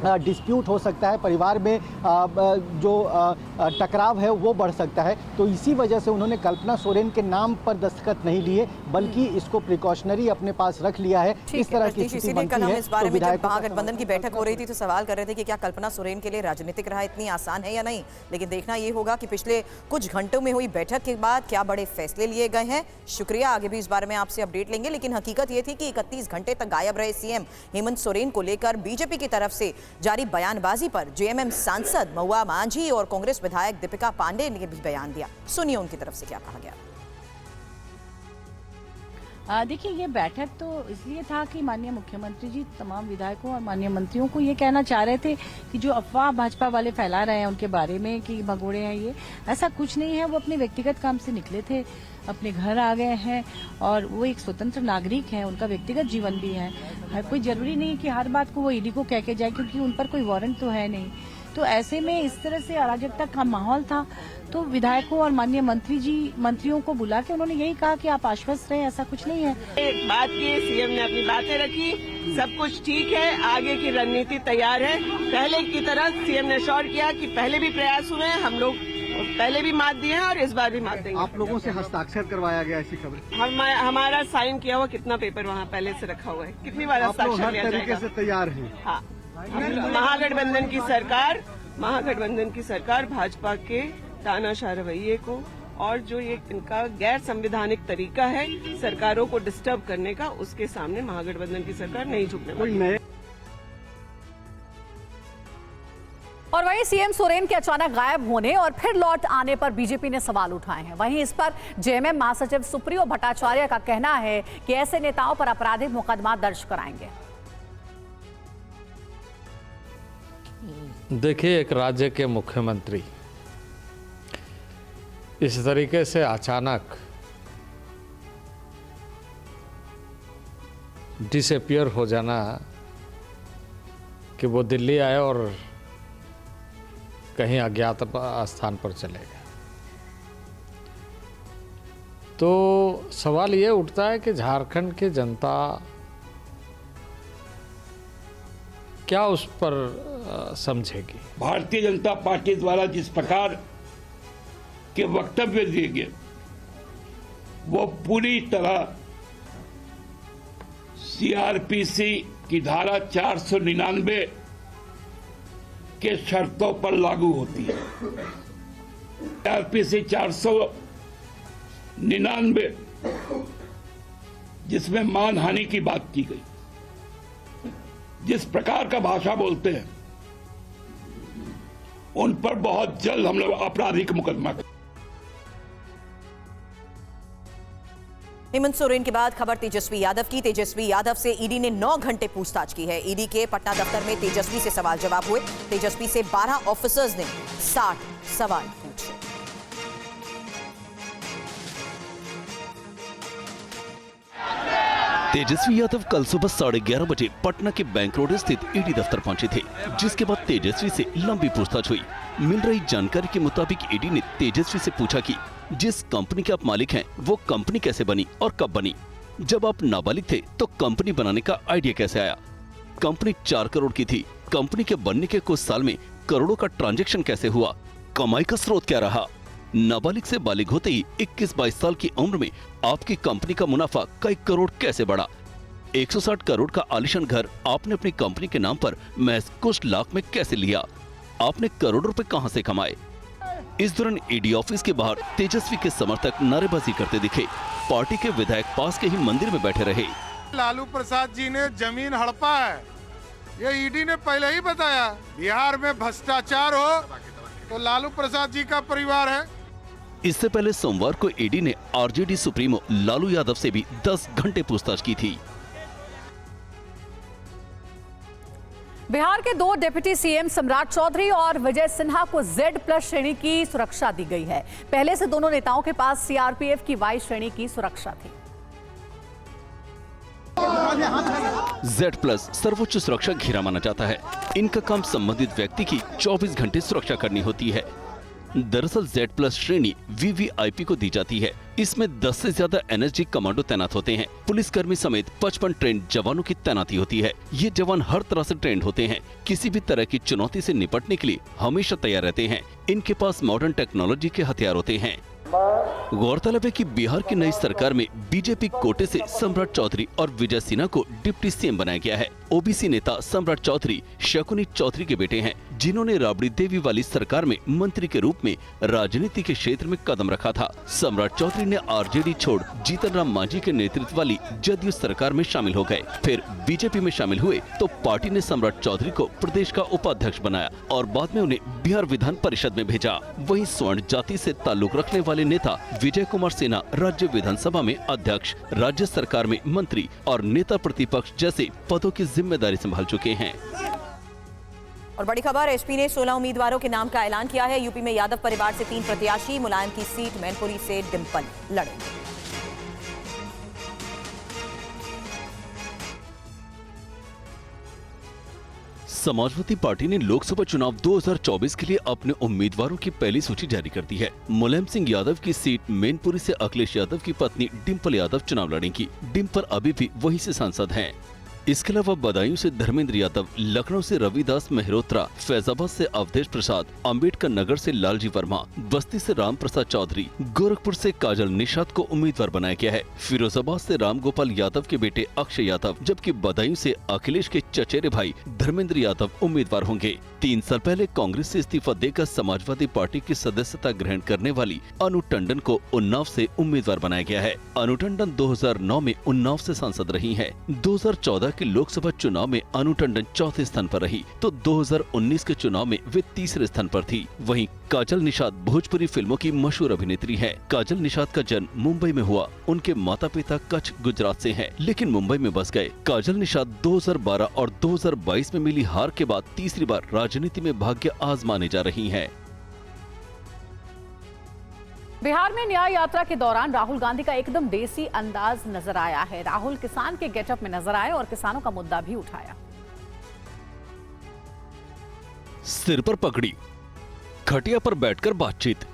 डिस्प्यूट हो सकता है, परिवार में जो टकराव है वो बढ़ सकता है। तो इसी वजह से उन्होंने कल्पना सोरेन के नाम पर दस्तखत नहीं लिए, बल्कि इसको प्रिकॉशनरी अपने पास रख लिया है। इस तरह की स्थिति बनती कल हम है। इस बारे तो में जब विधायकों महागठबंधन की बैठक हो रही थी तो सवाल कर रहे थे कि क्या कल्पना सोरेन के लिए राजनीतिक राह इतनी आसान है या नहीं, लेकिन देखना ये होगा कि पिछले कुछ घंटों में हुई बैठक के बाद क्या बड़े फैसले लिए गए हैं। शुक्रिया, आगे भी इस बारे में आपसे अपडेट लेंगे। लेकिन हकीकत ये थी कि 31 घंटे तक गायब रहे सीएम हेमंत सोरेन को लेकर बीजेपी की तरफ से जारी बयानबाजी पर जेएमएम सांसद महुआ मांझी और कांग्रेस विधायक दीपिका पांडे ने भी बयान दिया। सुनिए उनकी तरफ से क्या कहा गया। देखिए, ये बैठक तो इसलिए था कि माननीय मुख्यमंत्री जी तमाम विधायकों और माननीय मंत्रियों को ये कहना चाह रहे थे कि जो अफवाह भाजपा वाले फैला रहे हैं उनके बारे में कि भगोड़े हैं, ये ऐसा कुछ नहीं है। वो अपने व्यक्तिगत काम से निकले थे, अपने घर आ गए हैं और वो एक स्वतंत्र नागरिक हैं, उनका व्यक्तिगत जीवन भी है। कोई जरूरी नहीं कि हर बात को वो ईडी को कह के जाए, क्योंकि उन पर कोई वारंट तो है नहीं। तो ऐसे में इस तरह से अराजकता का माहौल था, तो विधायकों और माननीय मंत्रियों को बुला के उन्होंने यही कहा कि आप आश्वस्त रहें, ऐसा कुछ नहीं है। एक बात की, सीएम ने अपनी बातें रखी, सब कुछ ठीक है, आगे की रणनीति तैयार है। पहले की तरह सीएम ने श्योर किया कि पहले भी प्रयास हुए हैं, हम लोग पहले भी मात दिए हैं और इस बार भी मात देंगे। आप लोगों से हस्ताक्षर करवाया गया, ऐसी खबर? हमारा साइन किया हुआ कितना पेपर वहाँ पहले से रखा हुआ है, कितनी बार हस्ताक्षर लिया जाएगा? तरीके से तैयार है। हाँ, महागठबंधन की सरकार भाजपा के तानाशाह रवैये को और जो ये इनका गैर संवैधानिक तरीका है सरकारों को डिस्टर्ब करने का, उसके सामने महागठबंधन की सरकार नहीं झुकने वाली। और वहीं सीएम सोरेन के अचानक गायब होने और फिर लौट आने पर बीजेपी ने सवाल उठाए हैं। वहीं इस पर जेएमएम महासचिव सुप्रियो भट्टाचार्य का कहना है कि ऐसे नेताओं पर आपराधिक मुकदमा दर्ज कराएंगे। देखिए, एक राज्य के मुख्यमंत्री इस तरीके से अचानक डिसअपियर हो जाना कि वो दिल्ली आए और कहीं अज्ञात स्थान पर चले गए, तो सवाल ये उठता है कि झारखंड की जनता क्या उस पर समझेगी। भारतीय जनता पार्टी द्वारा जिस प्रकार के वक्तव्य दिए गए वो पूरी तरह सीआरपीसी की धारा 499 के शर्तों पर लागू होती है। सीआरपीसी 499 जिसमें मानहानि की बात की गई, जिस प्रकार का भाषा बोलते हैं उन पर बहुत जल्द हम लोग आपराधिक मुकदमा। हेमंत सोरेन के बाद खबर तेजस्वी यादव की। तेजस्वी यादव से ईडी ने 9 घंटे पूछताछ की है। ईडी के पटना दफ्तर में तेजस्वी से सवाल जवाब हुए। तेजस्वी से 12 ऑफिसर्स ने 60 सवाल पूछे। तेजस्वी यादव कल सुबह 11:30 बजे पटना के बैंक रोड स्थित ईडी दफ्तर पहुंचे थे, जिसके बाद तेजस्वी से लंबी पूछताछ हुई। मिल रही जानकारी के मुताबिक ईडी ने तेजस्वी से पूछा कि जिस कंपनी के आप मालिक हैं वो कंपनी कैसे बनी और कब बनी। जब आप नाबालिग थे तो कंपनी बनाने का आइडिया कैसे आया। कंपनी 4 करोड़ की थी, कंपनी के बनने के कुछ साल में करोड़ों का ट्रांजैक्शन कैसे हुआ, कमाई का स्रोत क्या रहा। नाबालिग से बालिग होते ही 21-22 साल की उम्र में आपकी कंपनी का मुनाफा कई करोड़ कैसे बढ़ा। 160 करोड़ का आलीशान घर आपने अपनी कंपनी के नाम पर महज कुछ लाख में कैसे लिया। आपने करोड़ों रुपए कहां से कमाए। इस दौरान ईडी ऑफिस के बाहर तेजस्वी के समर्थक नारेबाजी करते दिखे। पार्टी के विधायक पास के ही मंदिर में बैठे रहे। लालू प्रसाद जी ने जमीन हड़पा है, ये ईडी ने पहले ही बताया। बिहार में भ्रष्टाचार हो तो लालू प्रसाद जी का परिवार है। इससे पहले सोमवार को ईडी ने आरजेडी सुप्रीमो लालू यादव से भी 10 घंटे पूछताछ की थी। बिहार के 2 डिप्टी सीएम सम्राट चौधरी और विजय सिन्हा को Z+ श्रेणी की सुरक्षा दी गई है। पहले से दोनों नेताओं के पास सीआरपीएफ की Y श्रेणी की सुरक्षा थी। Z+ सर्वोच्च सुरक्षा घेरा माना जाता है। इनका काम संबंधित व्यक्ति की 24 घंटे सुरक्षा करनी होती है। दरअसल Z+ श्रेणी VVIP को दी जाती है। इसमें 10 से ज्यादा NSG कमांडो तैनात होते हैं। पुलिसकर्मी समेत 55 ट्रेंड जवानों की तैनाती होती है। ये जवान हर तरह से ट्रेंड होते हैं। किसी भी तरह की चुनौती से निपटने के लिए हमेशा तैयार रहते हैं। इनके पास मॉडर्न टेक्नोलॉजी के हथियार होते हैं। गौरतलब है कि बिहार की नई सरकार में बीजेपी कोटे से सम्राट चौधरी और विजय सिन्हा को डिप्टी सीएम बनाया गया है। ओबीसी नेता सम्राट चौधरी शकुनी चौधरी के बेटे हैं, जिन्होंने राबड़ी देवी वाली सरकार में मंत्री के रूप में राजनीति के क्षेत्र में कदम रखा था। सम्राट चौधरी ने आरजेडी छोड़ जीतन राम मांझी के नेतृत्व वाली जदयू सरकार में शामिल हो गए। फिर बीजेपी में शामिल हुए तो पार्टी ने सम्राट चौधरी को प्रदेश का उपाध्यक्ष बनाया और बाद में उन्हें बिहार विधान परिषद में भेजा। वहीं स्वर्ण जाति से ताल्लुक रखने वाले नेता विजय कुमार सिन्हा राज्य विधानसभा में अध्यक्ष, राज्य सरकार में मंत्री और नेता प्रतिपक्ष जैसे पदों की जिम्मेदारी संभाल चुके हैं। और बड़ी खबर, एसपी ने 16 उम्मीदवारों के नाम का ऐलान किया है। यूपी में यादव परिवार से 3 प्रत्याशी, मुलायम की सीट मैनपुरी से डिंपल लड़ेंगे। समाजवादी पार्टी ने लोकसभा चुनाव 2024 के लिए अपने उम्मीदवारों की पहली सूची जारी कर दी है। मुलायम सिंह यादव की सीट मैनपुरी से अखिलेश यादव की पत्नी डिंपल यादव चुनाव लड़ेंगी। डिंपल अभी भी वहीं से सांसद हैं। इसके अलावा बदायूं से धर्मेंद्र यादव, लखनऊ से रविदास मेहरोत्रा, फैजाबाद से अवधेश प्रसाद, अंबेडकर नगर से लालजी वर्मा, बस्ती से राम प्रसाद चौधरी, गोरखपुर से काजल निषाद को उम्मीदवार बनाया गया है। फिरोजाबाद से राम गोपाल यादव के बेटे अक्षय यादव, जबकि बदायूं से अखिलेश के चचेरे भाई धर्मेंद्र यादव उम्मीदवार होंगे। 3 साल पहले कांग्रेस से इस्तीफा देकर समाजवादी पार्टी की सदस्यता ग्रहण करने वाली अनु टंडन को उन्नाव से उम्मीदवार बनाया गया है। अनु टंडन 2009 में उन्नाव से सांसद रही हैं। 2014 के लोकसभा चुनाव में अनु टंडन चौथे स्थान पर रही तो 2019 के चुनाव में वे तीसरे स्थान पर थी। वहीं काजल निषाद भोजपुरी फिल्मों की मशहूर अभिनेत्री है। काजल निषाद का जन्म मुंबई में हुआ। उनके माता पिता कच्छ गुजरात से हैं, लेकिन मुंबई में बस गए। काजल निषाद 2012 और 2022 में मिली हार के बाद तीसरी बार राजनीति में भाग्य आजमाने जा रही हैं। बिहार में न्याय यात्रा के दौरान राहुल गांधी का एकदम देसी अंदाज नजर आया है। राहुल किसान के गेटअप में नजर आए और किसानों का मुद्दा भी उठाया। सिर पर पगड़ी, खटिया पर बैठकर बातचीत,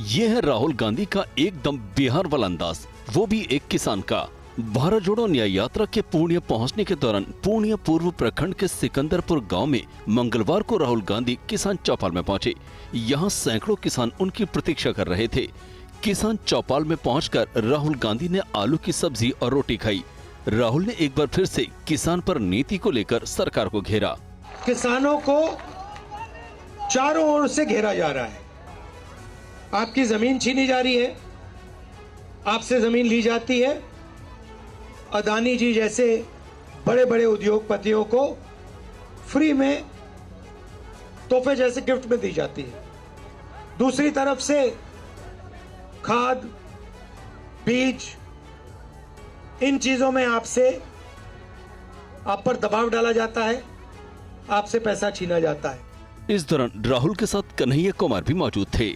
ये है राहुल गांधी का एकदम बिहार वाला अंदाज, वो भी एक किसान का। भारत जोड़ो न्याय यात्रा के पूर्णिया पहुंचने के दौरान पूर्णिया पूर्व प्रखंड के सिकंदरपुर गांव में मंगलवार को राहुल गांधी किसान चौपाल में पहुंचे। यहां सैकड़ों किसान उनकी प्रतीक्षा कर रहे थे। किसान चौपाल में पहुंचकर राहुल गांधी ने आलू की सब्जी और रोटी खाई। राहुल ने एक बार फिर से किसान पर नीति को लेकर सरकार को घेरा। किसानों को चारों ओर से घेरा जा रहा है। आपकी जमीन छीनी जा रही है, आपसे जमीन ली जाती है। अदानी जी जैसे बड़े बड़े उद्योगपतियों को फ्री में तोहफे जैसे गिफ्ट में दी जाती है। दूसरी तरफ से खाद, बीज, इन चीजों में आपसे आप पर दबाव डाला जाता है, आपसे पैसा छीना जाता है। इस दौरान राहुल के साथ कन्हैया कुमार भी मौजूद थे।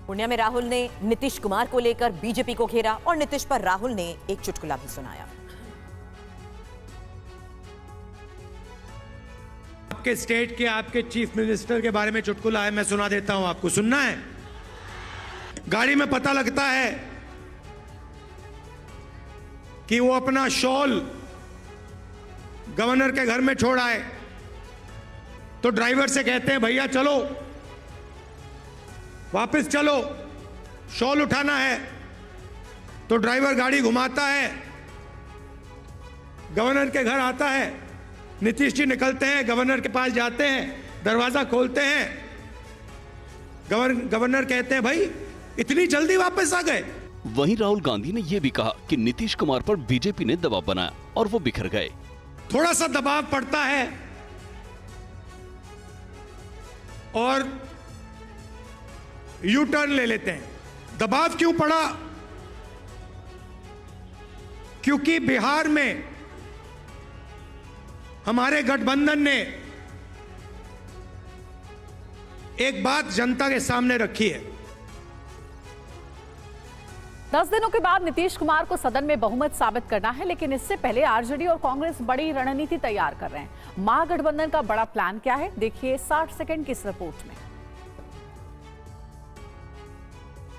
पूर्णिया में राहुल ने नीतीश कुमार को लेकर बीजेपी को घेरा और नीतीश पर राहुल ने एक चुटकुला भी सुनाया। आपके स्टेट के आपके चीफ मिनिस्टर के बारे में चुटकुला है, मैं सुना देता हूं, आपको सुनना है। गाड़ी में पता लगता है कि वो अपना शॉल गवर्नर के घर में छोड़ आए तो ड्राइवर से कहते हैं भैया चलो वापस चलो, शॉल उठाना है। तो ड्राइवर गाड़ी घुमाता है, गवर्नर के घर आता है। नीतीश जी निकलते हैं, गवर्नर के पास जाते हैं, दरवाजा खोलते हैं। गवर्नर कहते हैं भाई इतनी जल्दी वापस आ गए। वहीं राहुल गांधी ने यह भी कहा कि नीतीश कुमार पर बीजेपी ने दबाव बनाया और वो बिखर गए। थोड़ा सा दबाव पड़ता है और यू टर्न ले लेते हैं। दबाव क्यों पड़ा? क्योंकि बिहार में हमारे गठबंधन ने एक बात जनता के सामने रखी है। 10 दिनों के बाद नीतीश कुमार को सदन में बहुमत साबित करना है, लेकिन इससे पहले आरजेडी और कांग्रेस बड़ी रणनीति तैयार कर रहे हैं। महागठबंधन का बड़ा प्लान क्या है, देखिए 60 सेकंड की इस रिपोर्ट में।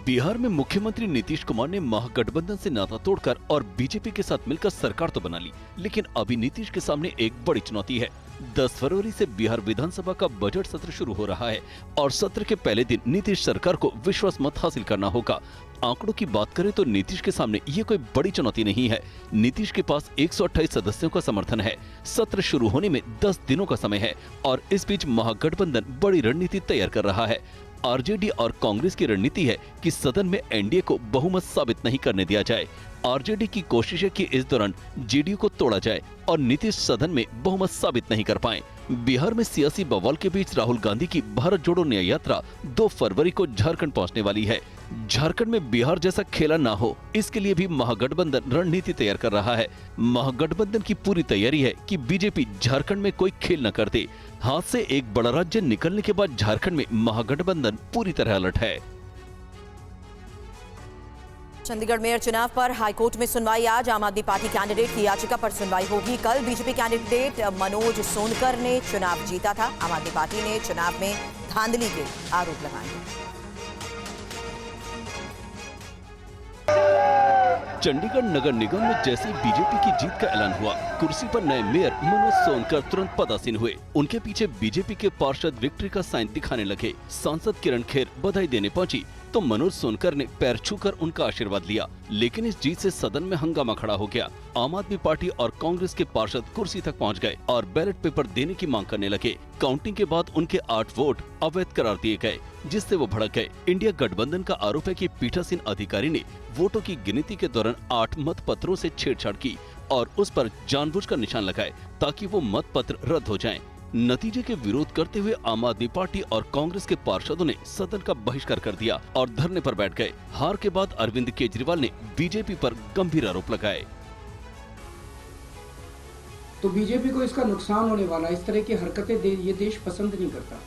बिहार में मुख्यमंत्री नीतीश कुमार ने महागठबंधन से नाता तोड़कर और बीजेपी के साथ मिलकर सरकार तो बना ली, लेकिन अभी नीतीश के सामने एक बड़ी चुनौती है। 10 फरवरी से बिहार विधानसभा का बजट सत्र शुरू हो रहा है और सत्र के पहले दिन नीतीश सरकार को विश्वास मत हासिल करना होगा। आंकड़ों की बात करें तो नीतीश के सामने ये कोई बड़ी चुनौती नहीं है। नीतीश के पास 128 सदस्यों का समर्थन है। सत्र शुरू होने में 10 दिनों का समय है और इस बीच महागठबंधन बड़ी रणनीति तैयार कर रहा है। आरजेडी और कांग्रेस की रणनीति है कि सदन में एनडीए को बहुमत साबित नहीं करने दिया जाए। आरजेडी की कोशिश है कि इस दौरान जेडीयू को तोड़ा जाए और नीतीश सदन में बहुमत साबित नहीं कर पाए। बिहार में सियासी बवाल के बीच राहुल गांधी की भारत जोड़ो न्याय यात्रा 2 फरवरी को झारखंड पहुंचने वाली है। झारखंड में बिहार जैसा खेला ना हो, इसके लिए भी महागठबंधन रणनीति तैयार कर रहा है। महागठबंधन की पूरी तैयारी है कि बीजेपी झारखंड में कोई खेल न कर दे। हाथ से एक बड़ा राज्य निकलने के बाद झारखंड में महागठबंधन पूरी तरह अलर्ट है। चंडीगढ़ मेयर चुनाव पर हाईकोर्ट में सुनवाई आज। आम आदमी पार्टी कैंडिडेट की याचिका पर सुनवाई होगी कल। बीजेपी कैंडिडेट मनोज सोनकर ने चुनाव जीता था। आम आदमी पार्टी ने चुनाव में धांधली के आरोप लगाए। चंडीगढ़ नगर निगम में जैसे बीजेपी की जीत का ऐलान हुआ, कुर्सी पर नए मेयर मनोज सोनकर तुरंत पदासीन हुए। उनके पीछे बीजेपी के पार्षद विक्ट्री का साइन दिखाने लगे। सांसद किरण खेर बधाई देने पहुंची तो मनोज सोनकर ने पैर छूकर उनका आशीर्वाद लिया, लेकिन इस जीत से सदन में हंगामा खड़ा हो गया। आम आदमी पार्टी और कांग्रेस के पार्षद कुर्सी तक पहुंच गए और बैलेट पेपर देने की मांग करने लगे। काउंटिंग के बाद उनके 8 वोट अवैध करार दिए गए, जिससे वो भड़क गए। इंडिया गठबंधन का आरोप है कि पीठासीन अधिकारी ने वोटों की गिनती के दौरान 8 मत पत्रों से छेड़छाड़ की और उस पर जानबूझकर निशान लगाए ताकि वो मत पत्र रद्द हो जाएं। नतीजे के विरोध करते हुए आम आदमी पार्टी और कांग्रेस के पार्षदों ने सदन का बहिष्कार कर दिया और धरने पर बैठ गए। हार के बाद अरविंद केजरीवाल ने बीजेपी पर गंभीर आरोप लगाए। तो बीजेपी को इसका नुकसान होने वाला, इस तरह की हरकतें ये देश पसंद नहीं करता।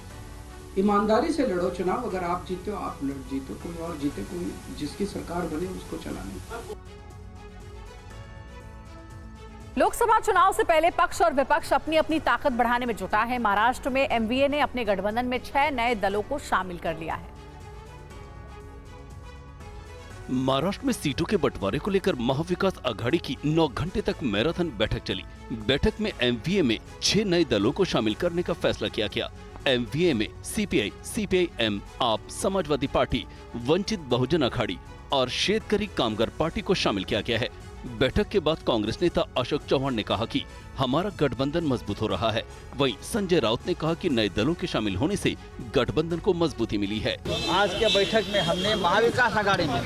ईमानदारी से लड़ो चुनाव, अगर आप जीते हो आप जीतो, कोई और जीते, कोई जिसकी सरकार बने उसको चलाने। लोकसभा चुनाव से पहले पक्ष और विपक्ष अपनी अपनी ताकत बढ़ाने में जुटा है। महाराष्ट्र में एमवीए ने अपने गठबंधन में 6 नए दलों को शामिल कर लिया है। महाराष्ट्र में सीटों के बंटवारे को लेकर महाविकास आघाड़ी की 9 घंटे तक मैराथन बैठक चली। बैठक में एमवीए में 6 नए दलों को शामिल करने का फैसला किया गया। एमवीए में सीपीआई, सीपीआईएम, आप, समाजवादी पार्टी, वंचित बहुजन अघाड़ी और शेतकरी कामगार पार्टी को शामिल किया गया है। बैठक के बाद कांग्रेस नेता अशोक चौहान ने कहा कि हमारा गठबंधन मजबूत हो रहा है। वहीं संजय राउत ने कहा कि नए दलों के शामिल होने से गठबंधन को मजबूती मिली है। आज के बैठक में हमने महाविकास आघाड़ी में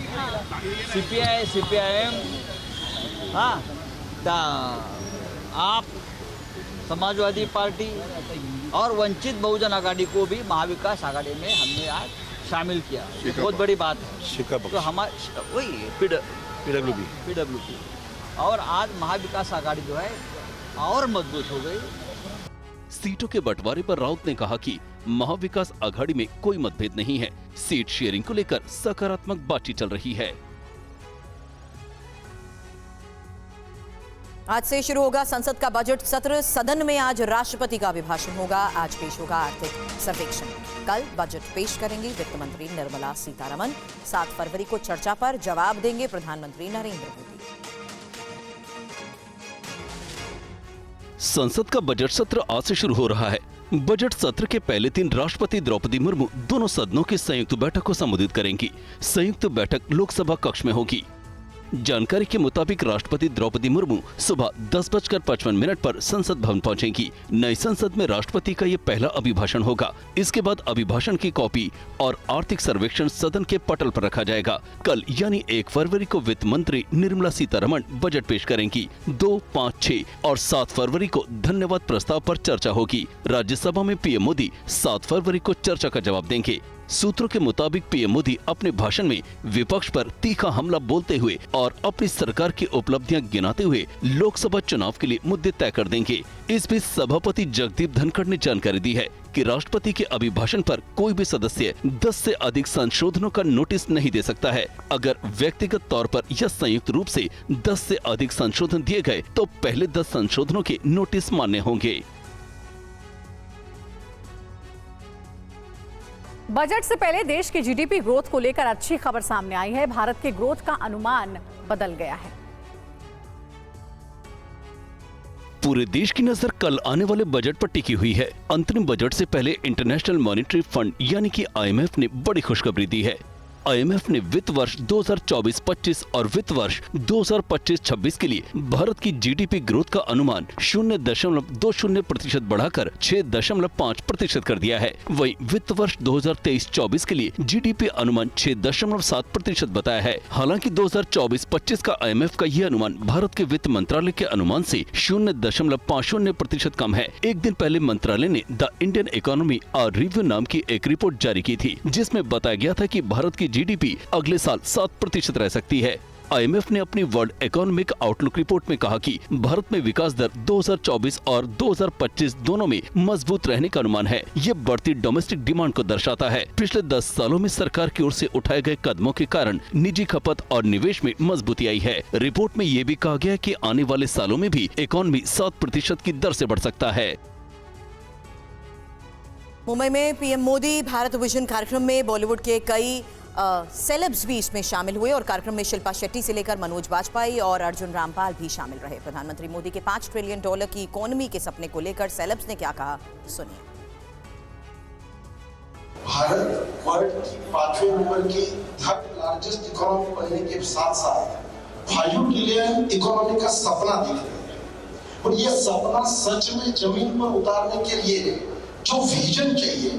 सीपीआई, सीपीआईएम, आप, समाजवादी पार्टी और वंचित बहुजन अघाड़ी को भी महाविकास आघाड़ी में हमने आज शामिल किया। बहुत बड़ी बात है। तो हमारे वही पीडब्ल्यूडी और आज महाविकास आघाड़ी जो है और मजबूत हो गई। सीटों के बंटवारे पर राउत ने कहा कि महाविकास आघाड़ी में कोई मतभेद नहीं है। सीट शेयरिंग को लेकर सकारात्मक बातचीत चल रही है। आज से शुरू होगा संसद का बजट सत्र। सदन में आज राष्ट्रपति का अभिभाषण होगा। आज पेश होगा आर्थिक सर्वेक्षण। कल बजट पेश करेंगी वित्त मंत्री निर्मला सीतारमण। 7 फरवरी को चर्चा पर जवाब देंगे प्रधानमंत्री नरेंद्र मोदी। संसद का बजट सत्र आज से शुरू हो रहा है। बजट सत्र के पहले दिन राष्ट्रपति द्रौपदी मुर्मू दोनों सदनों की संयुक्त बैठक को संबोधित करेंगी। संयुक्त बैठक लोकसभा कक्ष में होगी। जानकारी के मुताबिक राष्ट्रपति द्रौपदी मुर्मू सुबह 10:55 पर संसद भवन पहुंचेंगी। नई संसद में राष्ट्रपति का ये पहला अभिभाषण होगा। इसके बाद अभिभाषण की कॉपी और आर्थिक सर्वेक्षण सदन के पटल पर रखा जाएगा। कल यानी 1 फरवरी को वित्त मंत्री निर्मला सीतारमण बजट पेश करेंगी। 2, 5, 6 और 7 फरवरी को धन्यवाद प्रस्ताव पर चर्चा होगी। राज्यसभा में पीएम मोदी 7 फरवरी को चर्चा का जवाब देंगे। सूत्रों के मुताबिक पीएम मोदी अपने भाषण में विपक्ष पर तीखा हमला बोलते हुए और अपनी सरकार की उपलब्धियां गिनाते हुए लोकसभा चुनाव के लिए मुद्दे तय कर देंगे। इस बीच सभापति जगदीप धनखड़ ने जानकारी दी है कि राष्ट्रपति के अभिभाषण पर कोई भी सदस्य 10 से अधिक संशोधनों का नोटिस नहीं दे सकता है। अगर व्यक्तिगत तौर पर या संयुक्त रूप से 10 से अधिक संशोधन दिए गए तो पहले 10 संशोधनों के नोटिस मान्य होंगे। बजट से पहले देश की जीडीपी ग्रोथ को लेकर अच्छी खबर सामने आई है। भारत के ग्रोथ का अनुमान बदल गया है। पूरे देश की नजर कल आने वाले बजट पर टिकी हुई है। अंतरिम बजट से पहले इंटरनेशनल मॉनेटरी फंड यानी कि IMF ने बड़ी खुशखबरी दी है। IMF ने वित्त वर्ष 2024-25 और वित्त वर्ष 2025-26 के लिए भारत की जीडीपी ग्रोथ का अनुमान 0.20% बढ़ाकर 6.5% कर दिया है। वहीं वित्त वर्ष 2023-24 के लिए जीडीपी अनुमान 6.7% बताया है। हालांकि 2024-25 का IMF का यह अनुमान भारत के वित्त मंत्रालय के अनुमान से 0.50% कम है। एक दिन पहले मंत्रालय ने द इंडियन इकोनॉमी और रिव्यू नाम की एक रिपोर्ट जारी की थी, जिसमें बताया गया था कि भारत की जीडीपी अगले साल 7% रह सकती है। IMF ने अपनी वर्ल्ड इकोनॉमिक आउटलुक रिपोर्ट में कहा कि भारत में विकास दर 2024 और 2025 दोनों में मजबूत रहने का अनुमान है। ये बढ़ती डोमेस्टिक डिमांड को दर्शाता है। पिछले 10 सालों में सरकार की ओर से उठाए गए कदमों के कारण निजी खपत और निवेश में मजबूती आई है। रिपोर्ट में ये भी कहा गया कि आने वाले सालों में भी इकोनॉमी 7% की दर से बढ़ सकता है। मुंबई में पीएम मोदी भारत विजन कार्यक्रम में बॉलीवुड के कई सेलेब्स भी इसमें शामिल हुए और कार्यक्रम में शिल्पा शेट्टी से लेकर मनोज बाजपेयी और अर्जुन रामपाल भी शामिल रहे। प्रधानमंत्री मोदी के $5 ट्रिलियन की इकोनॉमी के सपने को लेकर सेलेब्स ने क्या कहा, सुनिए। भारत वर्ल्ड की 5वें नंबर की थर्ड लार्जेस्ट इकोनॉमी बनने के साथ साथ 5 ट्रिलियन इकोनॉमी का सपना देख रहे हैं और ये सपना सच में जमीन पर उतारने के लिए जो विजन चाहिए,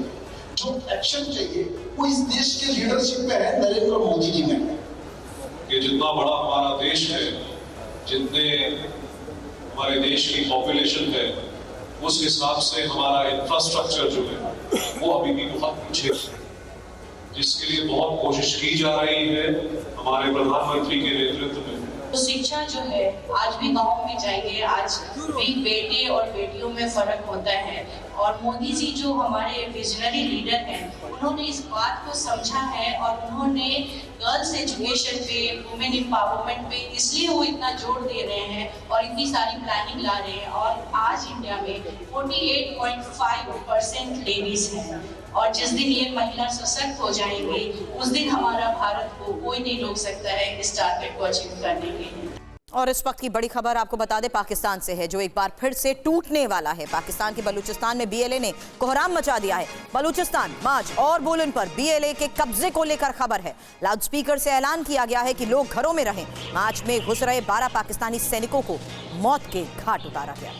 जो एक्शन चाहिए, वो इस देश के लीडरशिप में है, नरेंद्र मोदी जी में। कि जितना बड़ा हमारा देश है, जितने हमारे देश की पॉपुलेशन है, उस हिसाब से हमारा इंफ्रास्ट्रक्चर जो है वो अभी भी बहुत पीछे है, जिसके लिए बहुत कोशिश की जा रही है हमारे प्रधानमंत्री के नेतृत्व में। तो शिक्षा जो है, आज भी गाँव में जाएंगे, आज भी बेटे और बेटियों में फर्क होता है और मोदी जी जो हमारे विजनरी लीडर हैं, उन्होंने इस बात को समझा है और उन्होंने गर्ल्स एजुकेशन पे, वुमेन एम्पावरमेंट पे इसलिए वो इतना जोर दे रहे हैं और इतनी सारी प्लानिंग ला रहे हैं। और आज इंडिया में 48.5% लेडीज हैं और जिस दिन ये महिला सशक्त हो जाएंगी, उस दिन हमारा भारत को कोई नहीं रोक सकता है इस टारगेट को अचीव करने के लिए। और इस वक्त की बड़ी खबर आपको बता दें पाकिस्तान से है, जो एक बार फिर से टूटने वाला है। पाकिस्तान के बलूचिस्तान में BLA ने कोहराम मचा दिया है। बलूचिस्तान, माज और बोलन पर BLA के कब्जे को लेकर खबर है। लाउडस्पीकर से ऐलान किया गया है कि लोग घरों में रहें। मार्च में घुस रहे 12 पाकिस्तानी सैनिकों को मौत के घाट उतारा गया।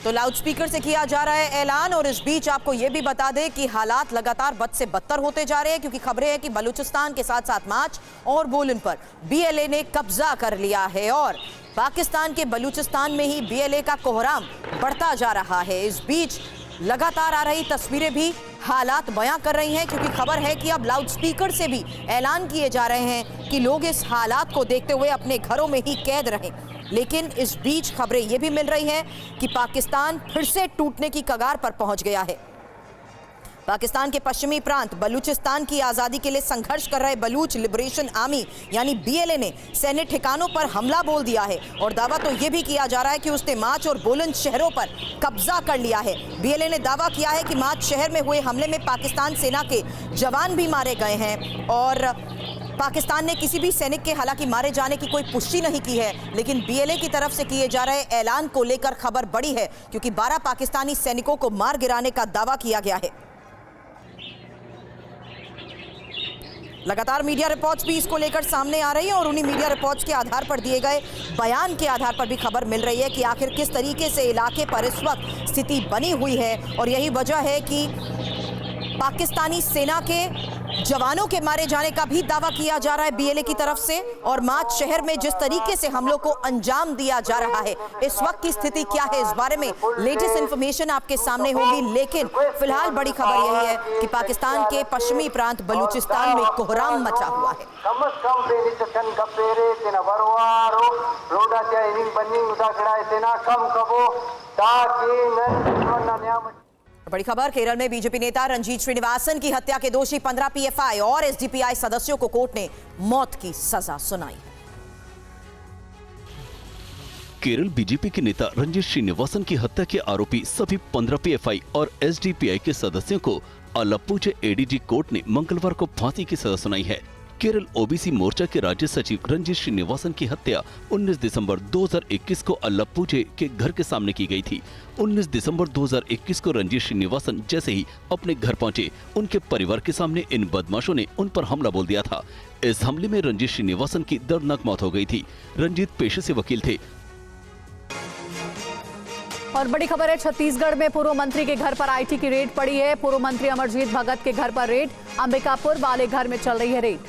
तो लाउडस्पीकर से किया जा रहा है ऐलान। और इस बीच आपको यह भी बता दें कि हालात लगातार बद से बदतर होते जा रहे हैं, क्योंकि खबरें हैं कि बलूचिस्तान के साथ साथ मार्च और बोलन पर BLA ने कब्जा कर लिया है और पाकिस्तान के बलूचिस्तान में ही BLA का कोहराम बढ़ता जा रहा है। इस बीच लगातार आ रही तस्वीरें भी हालात बयां कर रही हैं, क्योंकि खबर है कि अब लाउडस्पीकर से भी ऐलान किए जा रहे हैं कि लोग इस हालात को देखते हुए अपने घरों में ही कैद रहें। लेकिन इस बीच खबरें ये भी मिल रही हैं कि पाकिस्तान फिर से टूटने की कगार पर पहुंच गया है। पाकिस्तान के पश्चिमी प्रांत बलूचिस्तान की आज़ादी के लिए संघर्ष कर रहे बलूच लिबरेशन आर्मी यानी BLA ने सैन्य ठिकानों पर हमला बोल दिया है और दावा तो ये भी किया जा रहा है कि उसने माच और बोलन शहरों पर कब्जा कर लिया है। BLA ने दावा किया है कि माच शहर में हुए हमले में पाकिस्तान सेना के जवान भी मारे गए हैं और पाकिस्तान ने किसी भी सैनिक के हालांकि मारे जाने की कोई पुष्टि नहीं की है, लेकिन BLA की तरफ से किए जा रहे ऐलान को लेकर खबर बड़ी है, क्योंकि 12 पाकिस्तानी सैनिकों को मार गिराने का दावा किया गया है। लगातार मीडिया रिपोर्ट्स भी इसको लेकर सामने आ रही हैं और उन्हीं मीडिया रिपोर्ट्स के आधार पर दिए गए बयान के आधार पर भी खबर मिल रही है कि आखिर किस तरीके से इलाके पर इस वक्त स्थिति बनी हुई है। और यही वजह है कि पाकिस्तानी सेना के जवानों के मारे जाने का भी दावा किया जा रहा है BLA की तरफ से। और माच शहर में जिस तरीके से हमलों को अंजाम दिया जा रहा है, इस वक्त की स्थिति क्या है, इस बारे में लेटेस्ट इंफॉर्मेशन आपके सामने होगी। लेकिन फिलहाल बड़ी खबर यही है कि पाकिस्तान के पश्चिमी प्रांत बलूचिस्तान में कोहराम मचा हुआ है। बड़ी खबर, केरल में बीजेपी नेता रंजीत श्रीनिवासन की हत्या के दोषी 15 PFI और SDPI सदस्यों को कोर्ट ने मौत की सजा सुनाई है। केरल बीजेपी के नेता रंजीत श्रीनिवासन की हत्या के आरोपी सभी 15 पीएफआई और एसडीपीआई के सदस्यों को आलप्पुझे एडीजी कोर्ट ने मंगलवार को फांसी की सजा सुनाई है। केरल ओबीसी मोर्चा के राज्य सचिव रंजीत श्रीनिवासन की हत्या 19 दिसंबर 2021 को आलप्पुझे के घर के सामने की गई थी। 19 दिसंबर 2021 को रंजीत श्रीनिवासन जैसे ही अपने घर पहुंचे, उनके परिवार के सामने इन बदमाशों ने उन पर हमला बोल दिया था। इस हमले में रंजीत श्रीनिवासन की दर्दनाक मौत हो गई थी। रंजीत पेशे से वकील थे। और बड़ी खबर है, छत्तीसगढ़ में पूर्व मंत्री के घर पर आईटी की रेड पड़ी है। पूर्व मंत्री अमरजीत भगत के घर पर रेड, अंबिकापुर वाले घर में चल रही है रेड।